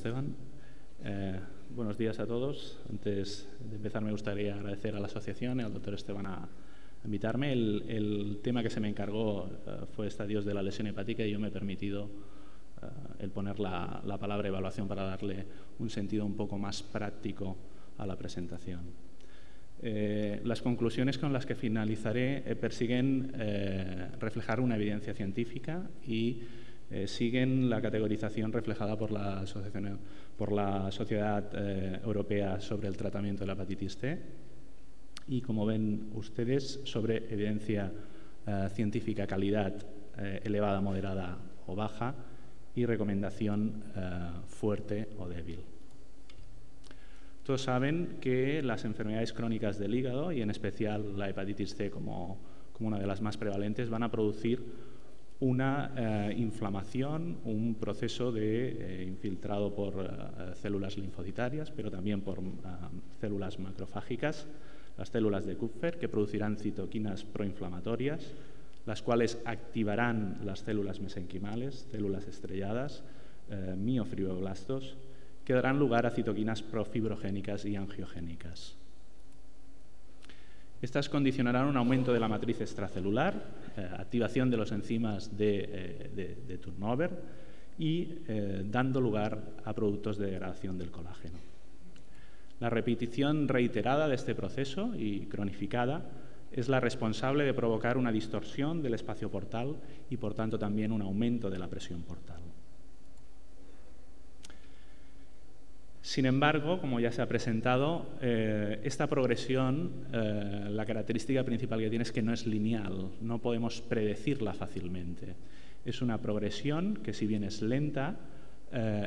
Esteban. Buenos días a todos. Antes de empezar me gustaría agradecer a la asociación y al doctor Esteban a invitarme. El tema que se me encargó fue estadios de la lesión hepática y yo me he permitido el poner la palabra evaluación para darle un sentido un poco más práctico a la presentación. Las conclusiones con las que finalizaré persiguen reflejar una evidencia científica y siguen la categorización reflejada por la Sociedad Europea sobre el Tratamiento de la Hepatitis C y, como ven ustedes, sobre evidencia científica, calidad elevada, moderada o baja y recomendación fuerte o débil. Todos saben que las enfermedades crónicas del hígado, y en especial la hepatitis C como una de las más prevalentes, van a producir una inflamación, un proceso de infiltrado por células linfocitarias, pero también por células macrofágicas, las células de Kupffer, que producirán citoquinas proinflamatorias, las cuales activarán las células mesenquimales, células estrelladas, miofibroblastos, que darán lugar a citoquinas profibrogénicas y angiogénicas. Estas condicionarán un aumento de la matriz extracelular, activación de los enzimas de turnover y dando lugar a productos de degradación del colágeno. La repetición reiterada de este proceso y cronificada es la responsable de provocar una distorsión del espacio portal y, por tanto, también un aumento de la presión portal. Sin embargo, como ya se ha presentado, esta progresión, la característica principal que tiene es que no es lineal, no podemos predecirla fácilmente. Es una progresión que, si bien es lenta,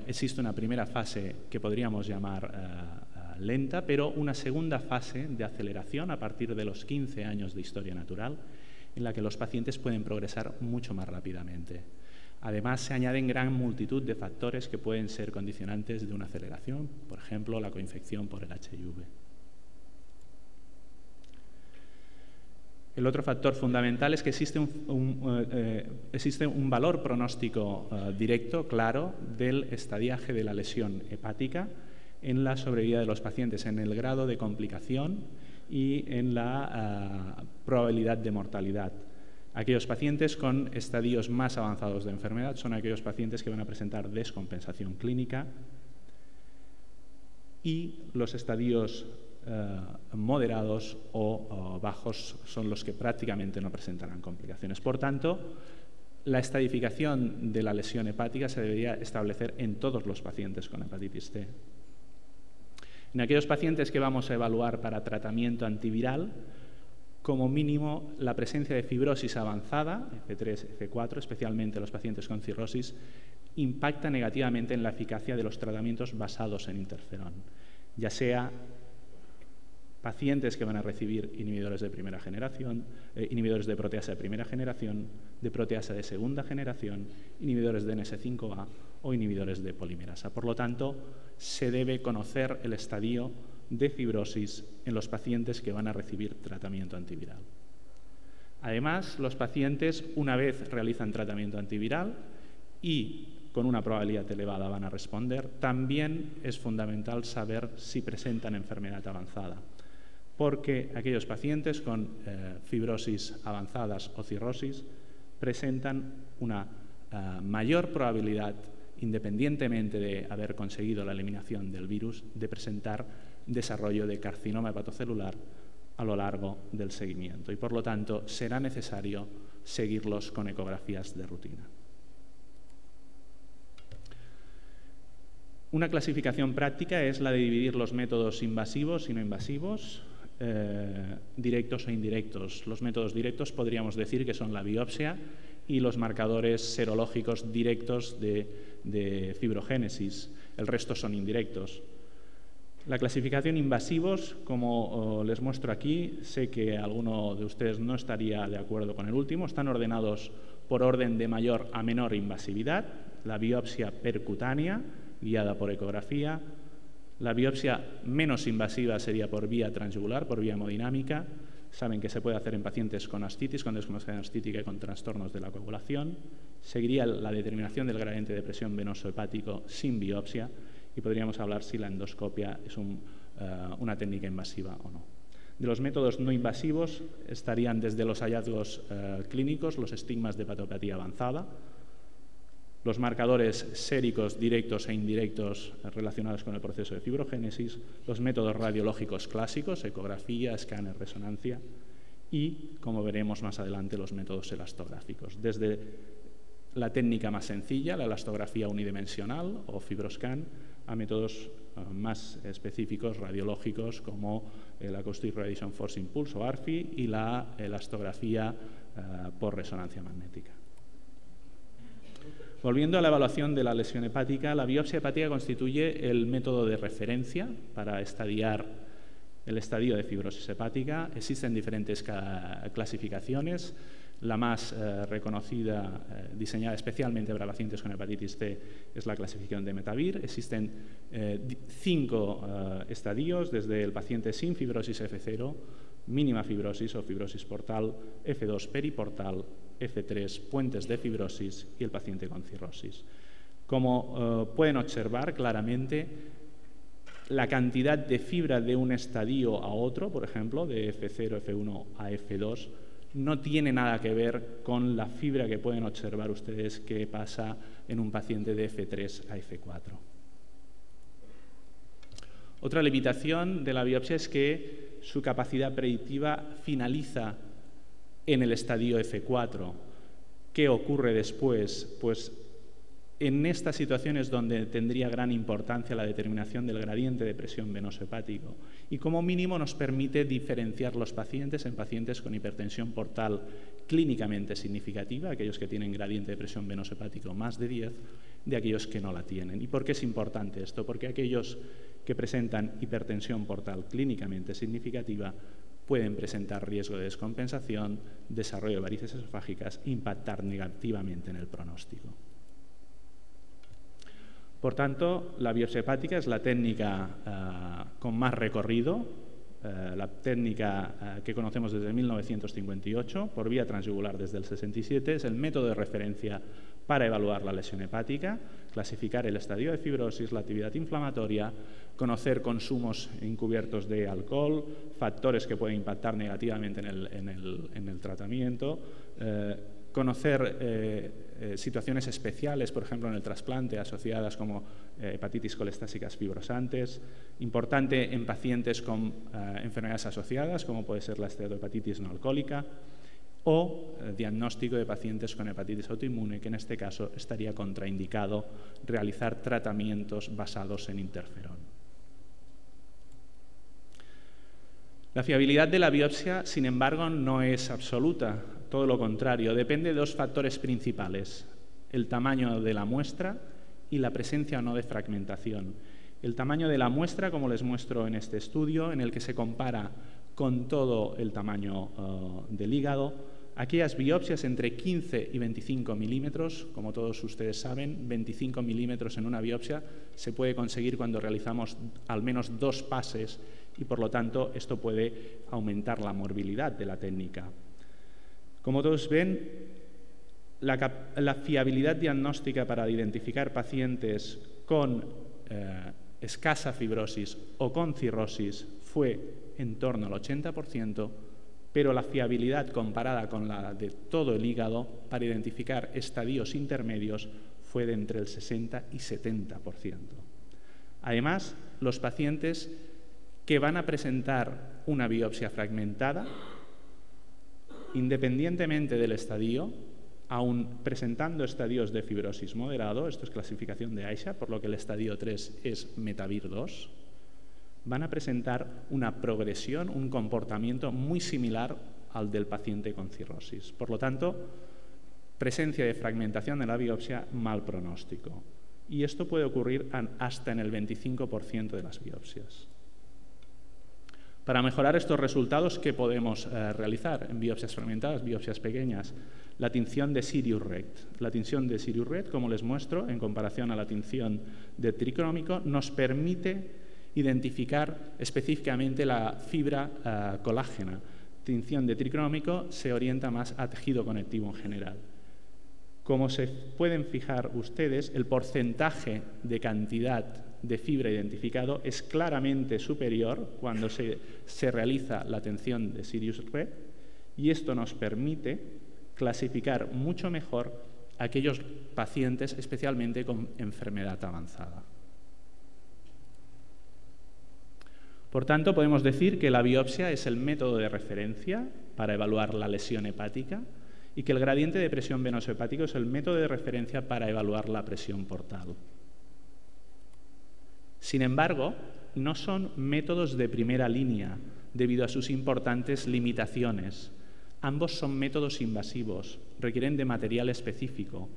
existe una primera fase que podríamos llamar lenta, pero una segunda fase de aceleración a partir de los 15 años de historia natural, en la que los pacientes pueden progresar mucho más rápidamente. Además, se añaden gran multitud de factores que pueden ser condicionantes de una aceleración, por ejemplo, la coinfección por el HIV. El otro factor fundamental es que existe un valor pronóstico directo, claro, del estadiaje de la lesión hepática en la sobrevida de los pacientes, en el grado de complicación y en la probabilidad de mortalidad. Aquellos pacientes con estadios más avanzados de enfermedad son aquellos pacientes que van a presentar descompensación clínica y los estadios moderados o bajos son los que prácticamente no presentarán complicaciones. Por tanto, la estadificación de la lesión hepática se debería establecer en todos los pacientes con hepatitis C. En aquellos pacientes que vamos a evaluar para tratamiento antiviral, como mínimo, la presencia de fibrosis avanzada, F3, F4, especialmente los pacientes con cirrosis, impacta negativamente en la eficacia de los tratamientos basados en interferón, ya sea pacientes que van a recibir inhibidores de primera generación, inhibidores de proteasa de primera generación, de proteasa de segunda generación, inhibidores de NS5A o inhibidores de polimerasa. Por lo tanto, se debe conocer el estadio de fibrosis en los pacientes que van a recibir tratamiento antiviral. Además, los pacientes, una vez realizan tratamiento antiviral y con una probabilidad elevada van a responder, también es fundamental saber si presentan enfermedad avanzada, porque aquellos pacientes con fibrosis avanzadas o cirrosis presentan una mayor probabilidad, independientemente de haber conseguido la eliminación del virus, de presentar desarrollo de carcinoma hepatocelular a lo largo del seguimiento y, por lo tanto, será necesario seguirlos con ecografías de rutina. Una clasificación práctica es la de dividir los métodos invasivos y no invasivos, directos o indirectos. Los métodos directos podríamos decir que son la biopsia y los marcadores serológicos directos de fibrogénesis. El resto son indirectos. La clasificación invasivos, como les muestro aquí, sé que alguno de ustedes no estaría de acuerdo con el último, están ordenados por orden de mayor a menor invasividad. La biopsia percutánea, guiada por ecografía. La biopsia menos invasiva sería por vía transyugular, por vía hemodinámica. Saben que se puede hacer en pacientes con ascitis, con descompensación ascítica y con trastornos de la coagulación. Seguiría la determinación del gradiente de presión venoso hepático sin biopsia y podríamos hablar si la endoscopia es una técnica invasiva o no. De los métodos no invasivos estarían desde los hallazgos clínicos, los estigmas de patopatía avanzada, los marcadores séricos directos e indirectos relacionados con el proceso de fibrogénesis, los métodos radiológicos clásicos, ecografía, escáner, resonancia y, como veremos más adelante, los métodos elastográficos. Desde la técnica más sencilla, la elastografía unidimensional o fibroscan, a métodos más específicos radiológicos como el Acoustic Radiation Force Impulse o ARFI y la elastografía por resonancia magnética. Volviendo a la evaluación de la lesión hepática, la biopsia hepática constituye el método de referencia para estadiar el estadio de fibrosis hepática. Existen diferentes clasificaciones. La más reconocida, diseñada especialmente para pacientes con hepatitis C, es la clasificación de Metavir. Existen 5 estadios, desde el paciente sin fibrosis F0, mínima fibrosis o fibrosis portal, F2 periportal, F3 puentes de fibrosis y el paciente con cirrosis. Como pueden observar claramente, la cantidad de fibra de un estadio a otro, por ejemplo, de F0, F1 a F2, no tiene nada que ver con la fibra que pueden observar ustedes que pasa en un paciente de F3 a F4. Otra limitación de la biopsia es que su capacidad predictiva finaliza en el estadio F4. ¿Qué ocurre después? Pues en estas situaciones donde tendría gran importancia la determinación del gradiente de presión venoso hepático y como mínimo nos permite diferenciar los pacientes en pacientes con hipertensión portal clínicamente significativa, aquellos que tienen gradiente de presión venoso hepático más de 10, de aquellos que no la tienen. ¿Y por qué es importante esto? Porque aquellos que presentan hipertensión portal clínicamente significativa pueden presentar riesgo de descompensación, desarrollo de varices esofágicas e impactar negativamente en el pronóstico. Por tanto, la biopsia hepática es la técnica con más recorrido, la técnica que conocemos desde 1958, por vía transyugular desde el 67, es el método de referencia para evaluar la lesión hepática, clasificar el estadio de fibrosis, la actividad inflamatoria, conocer consumos encubiertos de alcohol, factores que pueden impactar negativamente en el tratamiento, conocer situaciones especiales, por ejemplo, en el trasplante, asociadas como hepatitis colestásicas fibrosantes, importante en pacientes con enfermedades asociadas, como puede ser la esteatohepatitis no alcohólica, o diagnóstico de pacientes con hepatitis autoinmune, que en este caso estaría contraindicado realizar tratamientos basados en interferón. La fiabilidad de la biopsia, sin embargo, no es absoluta, todo lo contrario, depende de 2 factores principales: el tamaño de la muestra y la presencia o no de fragmentación. El tamaño de la muestra, como les muestro en este estudio, en el que se compara con todo el tamaño del hígado, aquellas biopsias entre 15 y 25 milímetros, como todos ustedes saben, 25 milímetros en una biopsia se puede conseguir cuando realizamos al menos 2 pases y, por lo tanto, esto puede aumentar la morbilidad de la técnica. Como todos ven, la fiabilidad diagnóstica para identificar pacientes con escasa fibrosis o con cirrosis fue en torno al 80%, pero la fiabilidad comparada con la de todo el hígado para identificar estadios intermedios fue de entre el 60 y 70%. Además, los pacientes que van a presentar una biopsia fragmentada, independientemente del estadio, aun presentando estadios de fibrosis moderado, esto es clasificación de Aisha, por lo que el estadio 3 es Metavir 2, van a presentar una progresión, un comportamiento muy similar al del paciente con cirrosis. Por lo tanto, presencia de fragmentación de la biopsia, mal pronóstico. Y esto puede ocurrir hasta en el 25% de las biopsias. Para mejorar estos resultados, ¿qué podemos realizar en biopsias fragmentadas, biopsias pequeñas? La tinción de Sirius Rect. La tinción de Sirius Rect, como les muestro, en comparación a la tinción de tricrómico, nos permite identificar específicamente la fibra colágena. Tinción de tricrómico se orienta más a tejido conectivo en general. Como se pueden fijar ustedes, el porcentaje de cantidad de fibra identificado es claramente superior cuando se realiza la atención de Sirius Red, y esto nos permite clasificar mucho mejor a aquellos pacientes especialmente con enfermedad avanzada. Por tanto, podemos decir que la biopsia es el método de referencia para evaluar la lesión hepática y que el gradiente de presión venoso hepático es el método de referencia para evaluar la presión portal. Sin embargo, no son métodos de primera línea debido a sus importantes limitaciones. Ambos son métodos invasivos, requieren de material específico,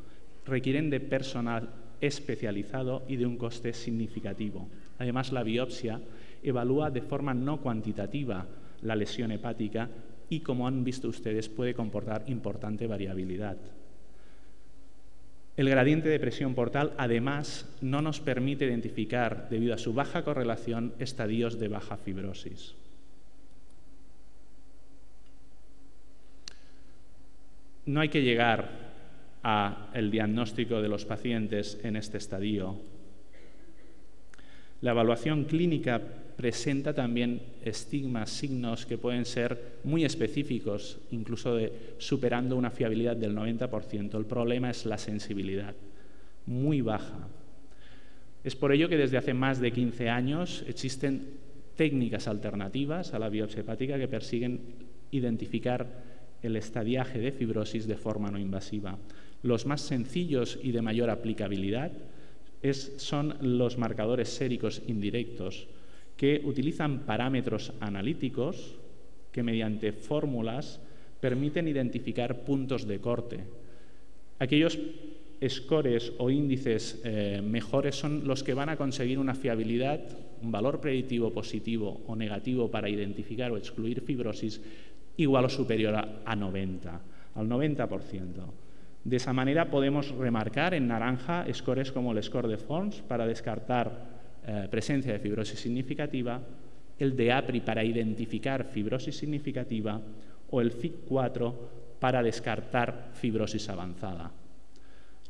requieren de personal especializado y de un coste significativo. Además, la biopsia evalúa de forma no cuantitativa la lesión hepática y, como han visto ustedes, puede comportar importante variabilidad. El gradiente de presión portal, además, no nos permite identificar, debido a su baja correlación, estadios de baja fibrosis. No hay que llegar al diagnóstico de los pacientes en este estadio. La evaluación clínica presenta también estigmas, signos que pueden ser muy específicos, incluso superando una fiabilidad del 90%. El problema es la sensibilidad, muy baja. Es por ello que desde hace más de 15 años existen técnicas alternativas a la biopsia hepática que persiguen identificar el estadiaje de fibrosis de forma no invasiva. Los más sencillos y de mayor aplicabilidad son los marcadores séricos indirectos, que utilizan parámetros analíticos que mediante fórmulas permiten identificar puntos de corte. Aquellos scores o índices mejores son los que van a conseguir una fiabilidad, un valor predictivo positivo o negativo para identificar o excluir fibrosis igual o superior a 90, al 90%. De esa manera podemos remarcar en naranja scores como el score de Forms para descartar presencia de fibrosis significativa, el de APRI para identificar fibrosis significativa o el FIB4 para descartar fibrosis avanzada.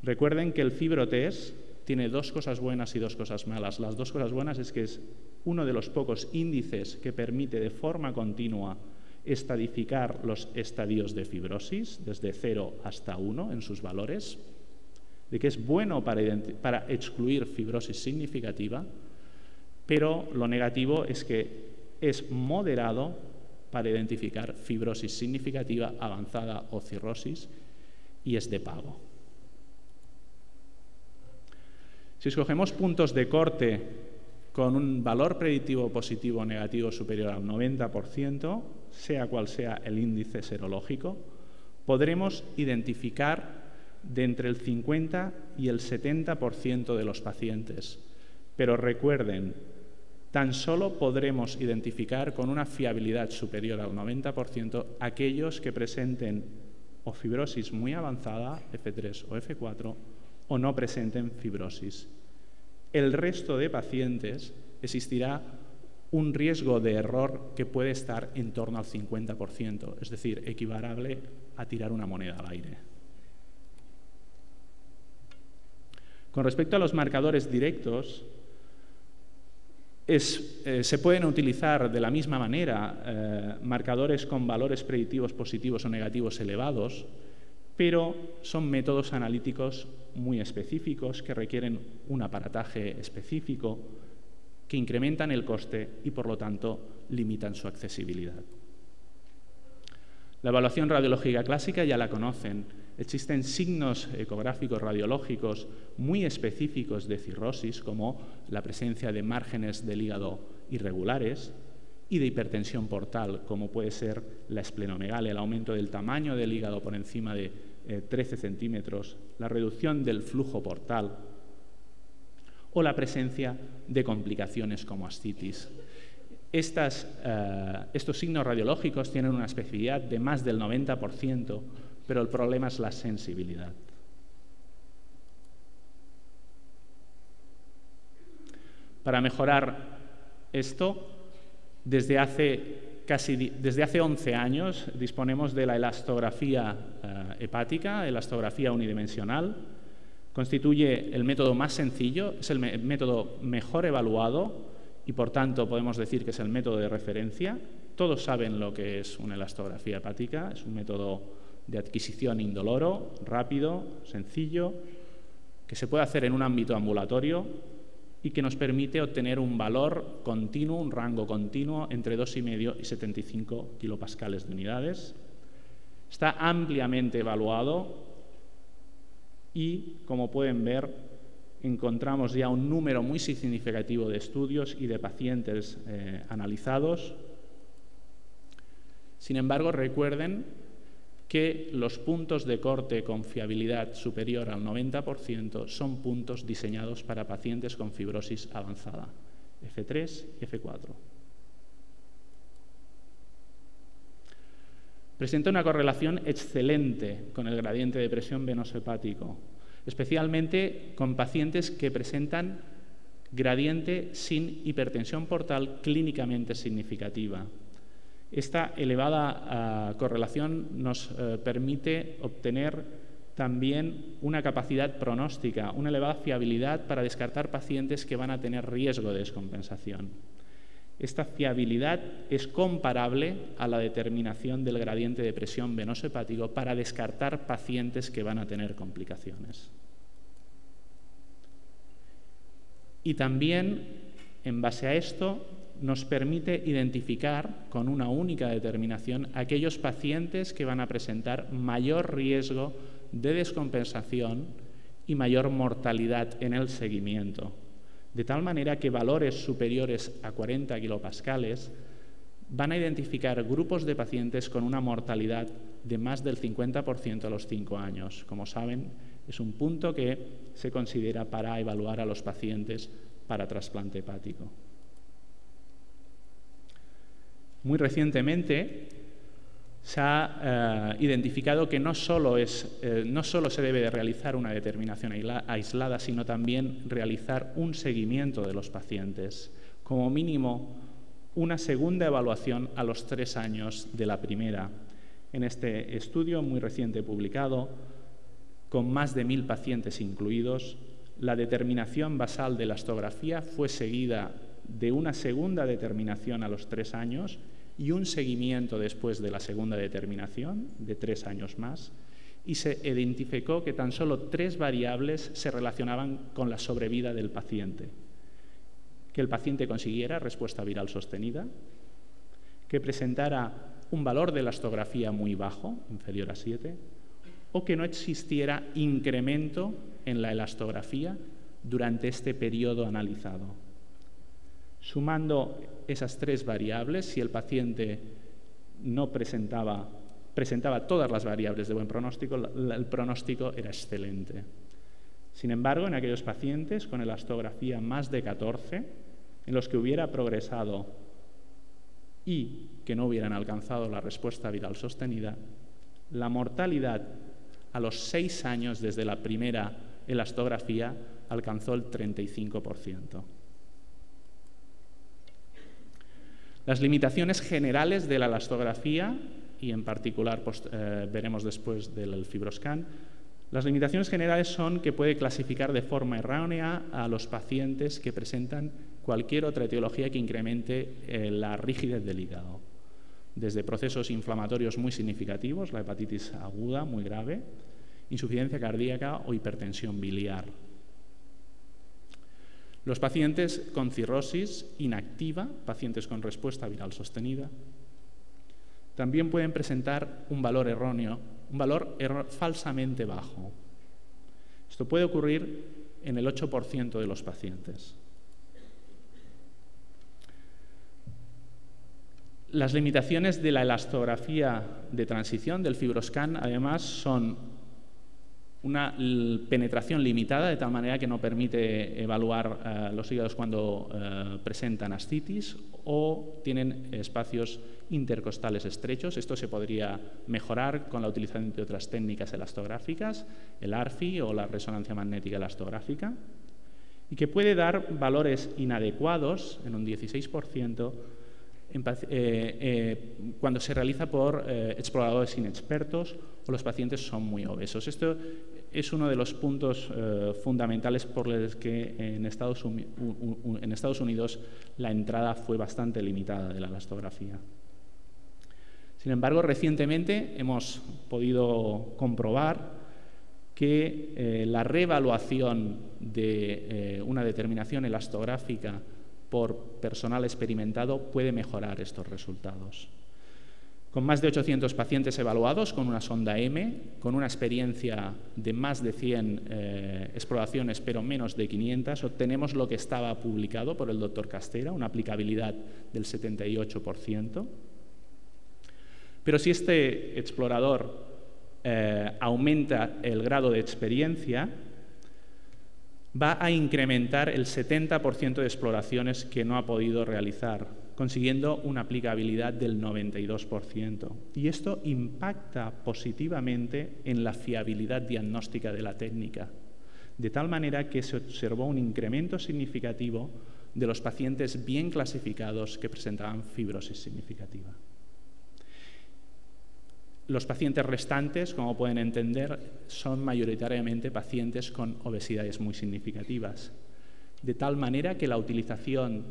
Recuerden que el FibroTest tiene dos cosas buenas y dos cosas malas. Las dos cosas buenas es que es uno de los pocos índices que permite de forma continua estadificar los estadios de fibrosis desde 0 hasta 1 en sus valores, de que es bueno para excluir fibrosis significativa, pero lo negativo es que es moderado para identificar fibrosis significativa, avanzada o cirrosis, y es de pago. Si escogemos puntos de corte con un valor predictivo positivo o negativo superior al 90%, sea cual sea el índice serológico, podremos identificar de entre el 50 y el 70% de los pacientes. Pero recuerden, tan solo podremos identificar con una fiabilidad superior al 90% aquellos que presenten o fibrosis muy avanzada, F3 o F4, o no presenten fibrosis. El resto de pacientes existirá un riesgo de error que puede estar en torno al 50%, es decir, equivalable a tirar una moneda al aire. Con respecto a los marcadores directos, se pueden utilizar de la misma manera marcadores con valores predictivos positivos o negativos elevados, pero son métodos analíticos muy específicos que requieren un aparataje específico, que incrementan el coste y, por lo tanto, limitan su accesibilidad. La evaluación radiológica clásica ya la conocen. Existen signos ecográficos radiológicos muy específicos de cirrosis, como la presencia de márgenes del hígado irregulares, y de hipertensión portal, como puede ser la esplenomegalia, el aumento del tamaño del hígado por encima de 13 centímetros, la reducción del flujo portal o la presencia de complicaciones como ascitis. Estos signos radiológicos tienen una especificidad de más del 90%, pero el problema es la sensibilidad. Para mejorar esto, desde hace 11 años disponemos de la elastografía hepática, elastografía unidimensional. Constituye el método más sencillo, es el método mejor evaluado y, por tanto, podemos decir que es el método de referencia. Todos saben lo que es una elastografía hepática. Es un método de adquisición indoloro, rápido, sencillo, que se puede hacer en un ámbito ambulatorio y que nos permite obtener un valor continuo, un rango continuo entre 2,5 y 75 kilopascales de unidades. Está ampliamente evaluado y, como pueden ver, encontramos ya un número muy significativo de estudios y de pacientes analizados. Sin embargo, recuerden que los puntos de corte con fiabilidad superior al 90% son puntos diseñados para pacientes con fibrosis avanzada, F3 y F4. Presenta una correlación excelente con el gradiente de presión venoso hepático, especialmente con pacientes que presentan gradiente sin hipertensión portal clínicamente significativa. Esta elevada correlación nos permite obtener también una capacidad pronóstica, una elevada fiabilidad para descartar pacientes que van a tener riesgo de descompensación. Esta fiabilidad es comparable a la determinación del gradiente de presión venoso hepático para descartar pacientes que van a tener complicaciones. Y también, en base a esto, nos permite identificar con una única determinación aquellos pacientes que van a presentar mayor riesgo de descompensación y mayor mortalidad en el seguimiento. De tal manera que valores superiores a 40 kilopascales van a identificar grupos de pacientes con una mortalidad de más del 50% a los 5 años. Como saben, es un punto que se considera para evaluar a los pacientes para trasplante hepático. Muy recientemente se ha identificado que no solo se debe de realizar una determinación aislada, sino también realizar un seguimiento de los pacientes, como mínimo una segunda evaluación a los 3 años de la primera. En este estudio muy reciente publicado, con más de 1.000 pacientes incluidos, la determinación basal de elastografía fue seguida de una segunda determinación a los 3 años y un seguimiento después de la segunda determinación, de 3 años más, y se identificó que tan solo 3 variables se relacionaban con la sobrevida del paciente. Que el paciente consiguiera respuesta viral sostenida, que presentara un valor de elastografía muy bajo, inferior a 7, o que no existiera incremento en la elastografía durante este periodo analizado. Sumando esas 3 variables, si el paciente no presentaba todas las variables de buen pronóstico, el pronóstico era excelente. Sin embargo, en aquellos pacientes con elastografía más de 14, en los que hubiera progresado y que no hubieran alcanzado la respuesta viral sostenida, la mortalidad a los 6 años desde la primera elastografía alcanzó el 35%. Las limitaciones generales de la elastografía, y en particular veremos después del FibroScan, las limitaciones generales son que puede clasificar de forma errónea a los pacientes que presentan cualquier otra etiología que incremente la rigidez del hígado, desde procesos inflamatorios muy significativos, la hepatitis aguda muy grave, insuficiencia cardíaca o hipertensión biliar. Los pacientes con cirrosis inactiva, pacientes con respuesta viral sostenida, también pueden presentar un valor erróneo, un valor falsamente bajo. Esto puede ocurrir en el 8% de los pacientes. Las limitaciones de la elastografía de transición del FibroScan, además, son una penetración limitada, de tal manera que no permite evaluar los hígados cuando presentan ascitis o tienen espacios intercostales estrechos. Esto se podría mejorar con la utilización de otras técnicas elastográficas, el ARFI o la resonancia magnética elastográfica, y que puede dar valores inadecuados en un 16% cuando se realiza por exploradores inexpertos o los pacientes son muy obesos. Esto es uno de los puntos fundamentales por los que en Estados Unidos la entrada fue bastante limitada de la elastografía. Sin embargo, recientemente hemos podido comprobar que la reevaluación de una determinación elastográfica por personal experimentado puede mejorar estos resultados. Con más de 800 pacientes evaluados con una sonda M, con una experiencia de más de 100 exploraciones, pero menos de 500, obtenemos lo que estaba publicado por el doctor Castera, una aplicabilidad del 78%. Pero si este explorador aumenta el grado de experiencia, va a incrementar el 70% de exploraciones que no ha podido realizar, consiguiendo una aplicabilidad del 92%. Y esto impacta positivamente en la fiabilidad diagnóstica de la técnica, de tal manera que se observó un incremento significativo de los pacientes bien clasificados que presentaban fibrosis significativa. Los pacientes restantes, como pueden entender, son mayoritariamente pacientes con obesidades muy significativas, de tal manera que la utilización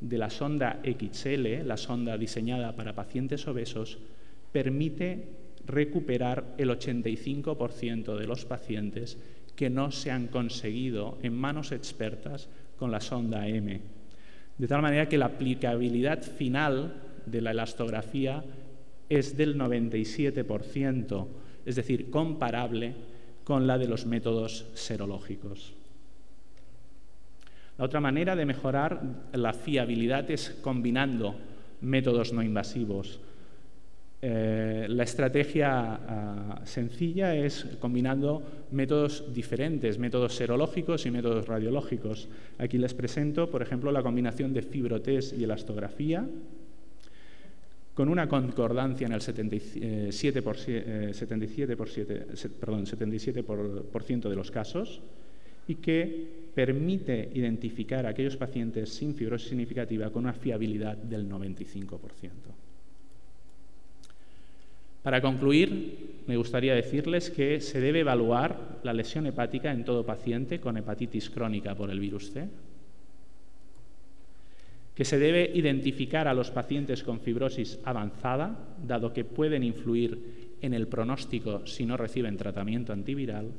de la sonda XL, la sonda diseñada para pacientes obesos, permite recuperar el 85% de los pacientes que no se han conseguido en manos expertas con la sonda M. De tal manera que la aplicabilidad final de la elastografía es del 97%, es decir, comparable con la de los métodos serológicos. La otra manera de mejorar la fiabilidad es combinando métodos no invasivos. La estrategia sencilla es combinando métodos diferentes, métodos serológicos y métodos radiológicos. Aquí les presento, por ejemplo, la combinación de fibrotest y elastografía, con una concordancia en el 77% de los casos y que permite identificar a aquellos pacientes sin fibrosis significativa con una fiabilidad del 95%. Para concluir, me gustaría decirles que se debe evaluar la lesión hepática en todo paciente con hepatitis crónica por el virus C, que se debe identificar a los pacientes con fibrosis avanzada, dado que pueden influir en el pronóstico si no reciben tratamiento antiviral,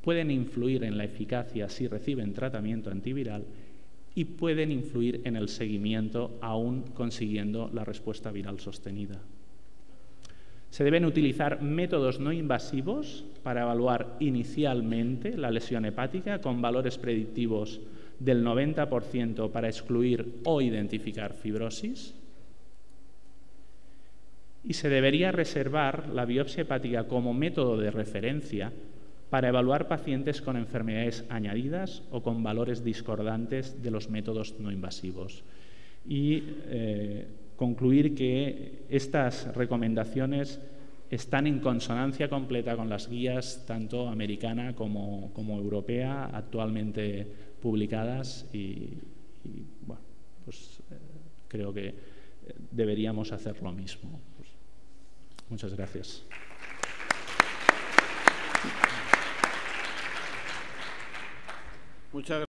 pueden influir en la eficacia si reciben tratamiento antiviral y pueden influir en el seguimiento aún consiguiendo la respuesta viral sostenida. Se deben utilizar métodos no invasivos para evaluar inicialmente la lesión hepática con valores predictivos del 90% para excluir o identificar fibrosis, y se debería reservar la biopsia hepática como método de referencia para evaluar pacientes con enfermedades añadidas o con valores discordantes de los métodos no invasivos. Y concluir que estas recomendaciones están en consonancia completa con las guías tanto americana como europea actualmente publicadas y bueno, pues creo que deberíamos hacer lo mismo. Pues, muchas gracias. Muchas gracias.